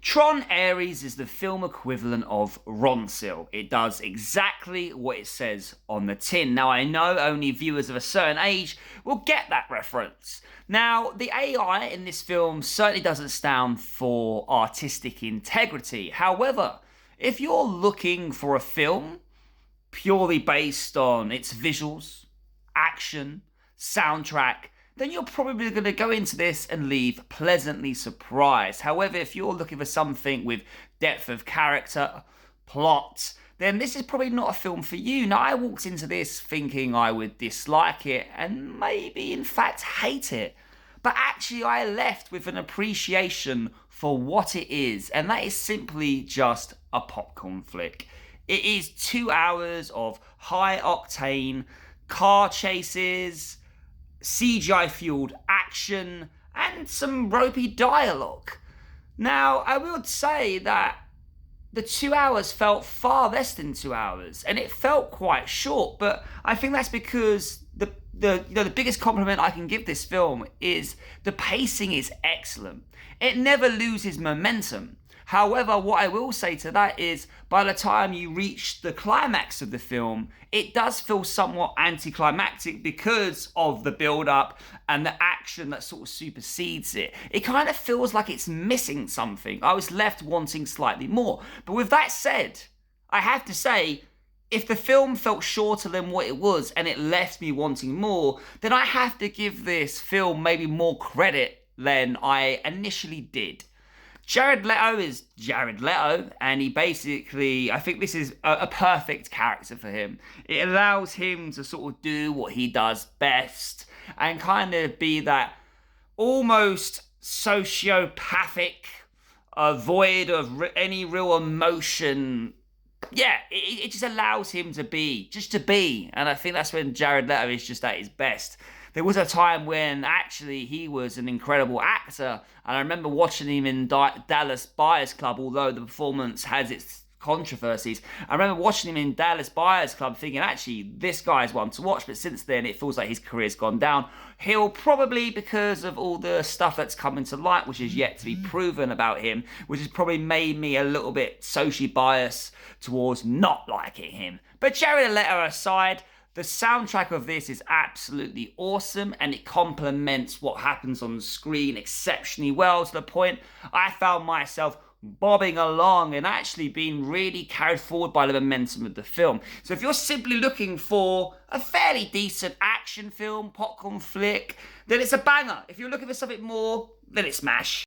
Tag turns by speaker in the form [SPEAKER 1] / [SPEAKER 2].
[SPEAKER 1] Tron Ares is the film equivalent of Ronsil. It does exactly what it says on the tin. Now, I know only viewers of a certain age will get that reference. Now, the AI in this film certainly doesn't stand for artistic integrity. However, if you're looking for a film purely based on its visuals, action, soundtrack, then you're probably going to go into this and leave pleasantly surprised. However, if you're looking for something with depth of character, plot, then this is probably not a film for you. Now, I walked into this thinking I would dislike it and maybe, in fact, hate it. But actually, I left with an appreciation for what it is, and that is simply just a popcorn flick. It is 2 hours of high-octane car chases, CGI-fueled action, and some ropey dialogue. Now, I would say that the 2 hours felt far less than 2 hours, and it felt quite short, but I think that's because the biggest compliment I can give this film is the pacing is excellent. It never loses momentum. However, what I will say to that is, by the time you reach the climax of the film, it does feel somewhat anticlimactic because of the build-up and the action that sort of supersedes it. It kind of feels like it's missing something. I was left wanting slightly more. But with that said, I have to say, if the film felt shorter than what it was and it left me wanting more, then I have to give this film maybe more credit than I initially did. Jared Leto is Jared Leto, and he basically, I think this is a perfect character for him. It allows him to sort of do what he does best and kind of be that almost sociopathic, void of any real emotion. Yeah, it just allows him to be, and I think that's when Jared Leto is just at his best. There was a time when actually he was an incredible actor, and I remember watching him in Dallas Buyers Club, although the performance has its controversies. I remember watching him in Dallas Buyers Club thinking, actually, this guy's one to watch, but since then it feels like his career's gone down. He'll probably, because of all the stuff that's coming to light, which is yet to be proven about him, which has probably made me a little bit socially biased towards not liking him. But Jared Leto aside, the soundtrack of this is absolutely awesome, and it complements what happens on the screen exceptionally well, to the point I found myself bobbing along and actually being really carried forward by the momentum of the film. So if you're simply looking for a fairly decent action film, popcorn flick, then it's a banger. If you're looking for something more, then it's smash.